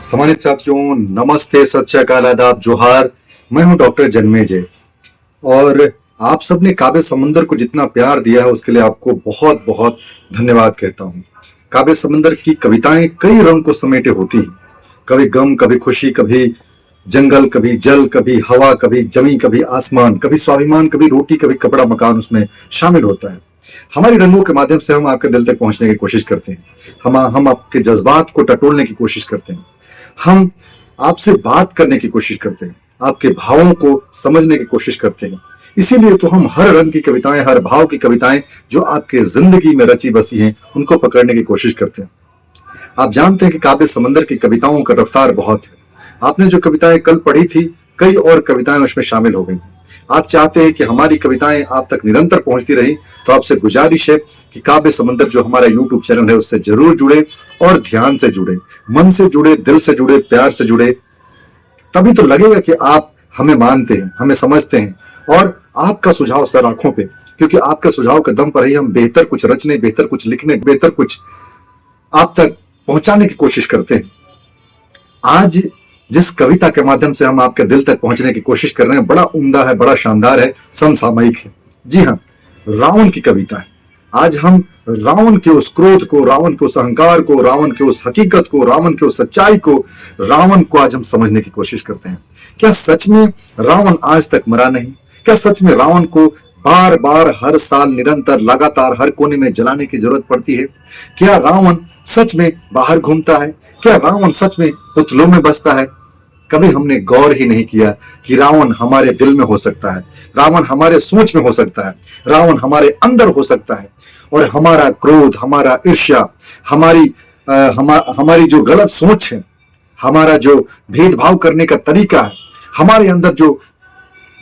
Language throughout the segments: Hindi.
सम्मानित साथियों, नमस्ते, सत श्री अकाल, आदाब, जोहार। मैं हूं डॉक्टर जन्मेजय और आप सबने काबे समंदर को जितना प्यार दिया है उसके लिए आपको बहुत बहुत धन्यवाद कहता हूं। काबे समंदर की कविताएं कई रंग को समेटे होती हैं, कभी गम, कभी खुशी, कभी जंगल, कभी जल, कभी हवा, कभी जमीन, कभी आसमान, कभी स्वाभिमान, कभी रोटी, कभी कपड़ा मकान उसमें शामिल होता है। हमारी रंगों के माध्यम से हम आपके दिल तक पहुंचने की कोशिश करते हैं। हम आपके जज्बात को टटोलने की कोशिश करते हैं। हम आपसे बात करने की कोशिश करते हैं, आपके भावों को समझने की कोशिश करते हैं। इसीलिए तो हम हर रंग की कविताएं, हर भाव की कविताएं जो आपके जिंदगी में रची बसी हैं उनको पकड़ने की कोशिश करते हैं। आप जानते हैं कि काबे समंदर की कविताओं का रफ्तार बहुत है। आपने जो कविताएं कल पढ़ी थी, कई और कविताएं उसमें शामिल हो गई हैं। आप चाहते हैं कि हमारी कविताएं आप तक निरंतर पहुंचती रही, तो आपसे गुजारिश है कि काबे समंदर जो हमारा यूट्यूब चैनल है उससे जरूर जुड़े और ध्यान से जुड़े, मन से जुड़े, दिल से जुड़े, प्यार से जुड़े। तभी तो लगेगा कि आप हमें मानते हैं, हमें समझते हैं और आपका सुझाव सर आंखों पे, क्योंकि आपके सुझाव के दम पर ही हम बेहतर कुछ रचने, बेहतर कुछ लिखने, बेहतर कुछ आप तक पहुंचाने की कोशिश करते हैं। आज जिस कविता के माध्यम से हम आपके दिल तक पहुंचने की कोशिश कर रहे हैं, बड़ा उम्दा है, बड़ा शानदार है, समसामयिक है। जी हाँ, रावण की कविता है। आज हम रावण के उस क्रोध को, रावण के उस अहंकार को, रावण के उस हकीकत को, रावण के उस सच्चाई को, रावण को आज हम समझने की कोशिश करते हैं। क्या सच में रावण आज तक मरा नहीं? क्या सच में रावण को बार बार, हर साल, निरंतर, लगातार हर कोने में जलाने की जरूरत पड़ती है? क्या रावण सच में बाहर घूमता है? क्या रावण सच में पुतलों में बसता है? कभी हमने गौर ही नहीं किया कि रावण हमारे दिल में हो सकता है, रावण हमारे सोच में हो सकता है, रावण हमारे अंदर हो सकता है। और हमारा क्रोध, हमारा ईर्ष्या, हमारी जो गलत सोच है, हमारा जो भेदभाव करने का तरीका है, हमारे अंदर जो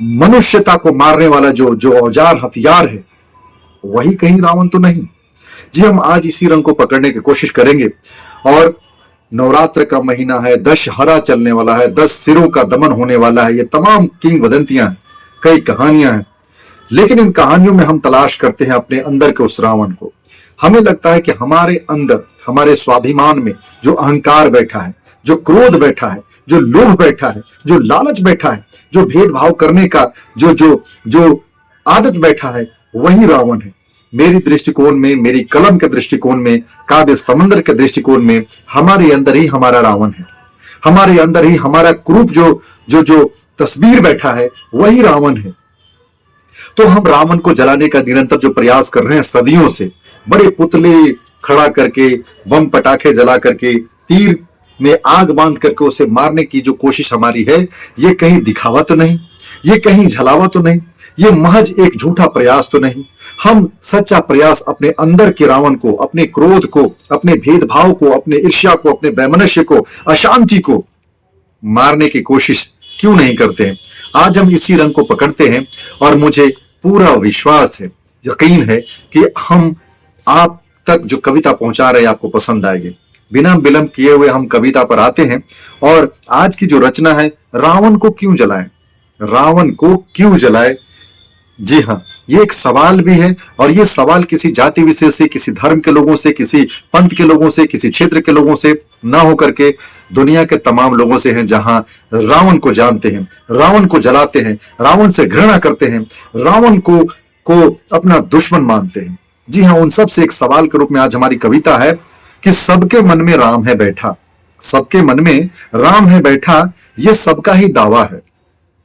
मनुष्यता को मारने वाला जो औजार, हथियार है, वही कहीं रावण तो नहीं। जी, हम आज इसी रंग को पकड़ने की कोशिश करेंगे। और नवरात्र का महीना है, दशहरा चलने वाला है, 10 सिरों का दमन होने वाला है। ये तमाम किंवदंतियां हैं, कई कहानियां हैं, लेकिन इन कहानियों में हम तलाश करते हैं अपने अंदर के उस रावण को। हमें लगता है कि हमारे अंदर, हमारे स्वाभिमान में जो अहंकार बैठा है, जो क्रोध बैठा है, जो लोभ बैठा है, जो लालच बैठा है, जो भेदभाव करने का जो आदत बैठा है, वही रावण है। मेरी दृष्टिकोण में, मेरी कलम के दृष्टिकोण में, काव्य समंदर के दृष्टिकोण में, हमारे अंदर ही हमारा रावण है। हमारे अंदर ही हमारा क्रूप जो तस्वीर बैठा है, वही रावण है। तो हम रावण को जलाने का निरंतर जो प्रयास कर रहे हैं सदियों से, बड़े पुतले खड़ा करके, बम पटाखे जला करके, तीर में आग बांध करके उसे मारने की जो कोशिश हमारी है, ये कहीं दिखावा तो नहीं, ये कहीं झलावा तो नहीं, ये महज एक झूठा प्रयास तो नहीं। हम सच्चा प्रयास अपने अंदर के रावण को, अपने क्रोध को, अपने भेदभाव को, अपने ईर्ष्या को, अपने वैमनस्य को, अशांति को मारने की कोशिश क्यों नहीं करते हैं? आज हम इसी रंग को पकड़ते हैं और मुझे पूरा विश्वास है, यकीन है कि हम आप तक जो कविता पहुंचा रहे हैं आपको पसंद आएगी। बिना विलंब किए हुए हम कविता पर आते हैं। और आज की जो रचना है, रावण को क्यों जलाएं? रावण को क्यों जलाए? जी हाँ, ये एक सवाल भी है, और ये सवाल किसी जाति विशेष से, किसी धर्म के लोगों से, किसी पंथ के लोगों से, किसी क्षेत्र के लोगों से ना होकर के दुनिया के तमाम लोगों से है, जहां रावण को जानते हैं, रावण को जलाते हैं, रावण से घृणा करते हैं, रावण को अपना दुश्मन मानते हैं। जी हाँ, उन सब से एक सवाल के रूप में आज हमारी कविता है कि सबके मन में राम है बैठा, सबके मन में राम है बैठा, ये सबका ही दावा है।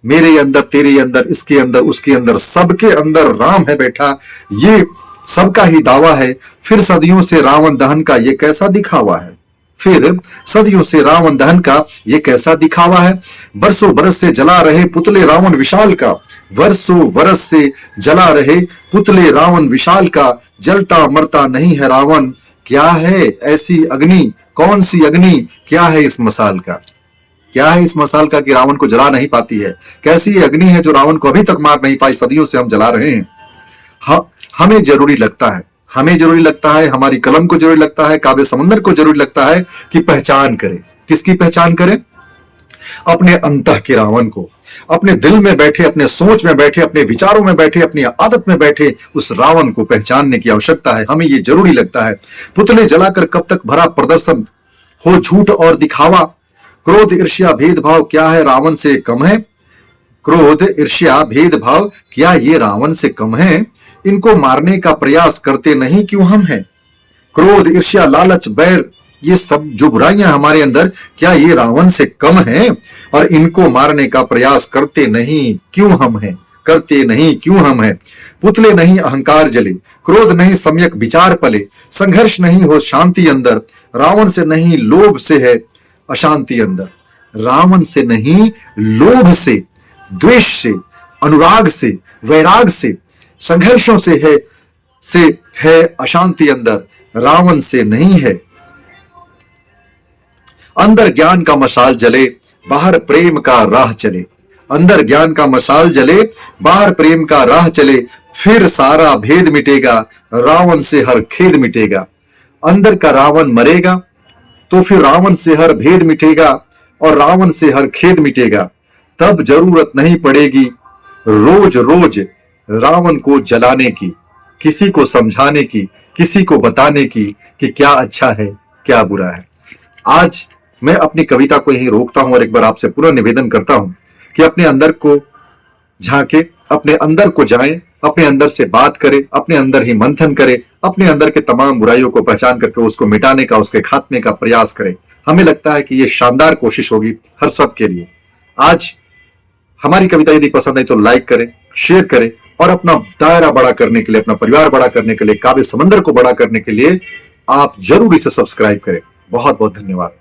मेरे अंदर, तेरे अंदर, इसके अंदर, उसके अंदर, सबके अंदर राम है बैठा, ये सबका ही दावा है। फिर सदियों से रावण दहन का ये कैसा दिखावा है? फिर सदियों से रावण दहन का ये कैसा दिखावा है? बरसों बरस से जला रहे पुतले रावण विशाल का, वर्षों वर्ष से जला रहे पुतले रावण विशाल का, जलता मरता नहीं है रावण, क्या है ऐसी अग्नि, कौन सी अग्नि, क्या है इस मसाल का? क्या है इस मसाल का कि रावण को जला नहीं पाती है? कैसी अग्नि है जो रावण को अभी तक मार नहीं पाई? सदियों से हम जला रहे हैं। हमें जरूरी लगता है, हमें जरूरी लगता है, हमारी कलम को जरूरी लगता है, काव्य समंदर को जरूरी लगता है कि पहचान करें। किसकी पहचान करें? अपने अंतः के रावण को, अपने दिल में बैठे, अपने सोच में बैठे, अपने विचारों में बैठे, अपनी आदत में बैठे उस रावण को पहचानने की आवश्यकता है। हमें यह जरूरी लगता है। पुतले जलाकर कब तक भरा प्रदर्शन हो झूठ और दिखावा, क्रोध ईर्ष्या भेदभाव क्या है रावण से कम है? क्रोध ईर्ष्या भेदभाव क्या ये रावण से कम है? इनको मारने का प्रयास करते नहीं क्यों हम हैं? क्रोध ईर्ष्या लालच बैर ये सब जो बुराइयां हमारे अंदर, क्या ये रावण से कम है? और इनको मारने का प्रयास करते नहीं क्यों हम हैं? करते नहीं क्यों हम हैं? पुतले नहीं अहंकार जले, क्रोध नहीं सम्यक विचार पले, संघर्ष नहीं हो शांति अंदर, रावण से नहीं लोभ से है अशांति अंदर। रावण से नहीं, लोभ से, द्वेष से, अनुराग से, वैराग से, संघर्षों से है अशांति अंदर, रावण से नहीं है। अंदर ज्ञान का मशाल जले, बाहर प्रेम का राह चले। अंदर ज्ञान का मशाल जले, बाहर प्रेम का राह चले, फिर सारा भेद मिटेगा, रावण से हर खेद मिटेगा। अंदर का रावण मरेगा तो फिर रावण से हर भेद मिटेगा और रावण से हर खेद मिटेगा। तब जरूरत नहीं पड़ेगी रोज रोज रावण को जलाने की, किसी को समझाने की, किसी को बताने की कि क्या अच्छा है क्या बुरा है। आज मैं अपनी कविता को यहीं रोकता हूं और एक बार आपसे पूरा निवेदन करता हूं कि अपने अंदर को झांके, अपने अंदर को जाएं, अपने अंदर से बात करें, अपने अंदर ही मंथन करें, अपने अंदर के तमाम बुराइयों को पहचान करके उसको मिटाने का, उसके खात्मे का प्रयास करें। हमें लगता है कि यह शानदार कोशिश होगी हर सब के लिए। आज हमारी कविता यदि पसंद आई तो लाइक करें, शेयर करें और अपना दायरा बड़ा करने के लिए, अपना परिवार बड़ा करने के लिए, काव्य समंदर को बड़ा करने के लिए आप जरूर इसे सब्सक्राइब करें। बहुत बहुत धन्यवाद।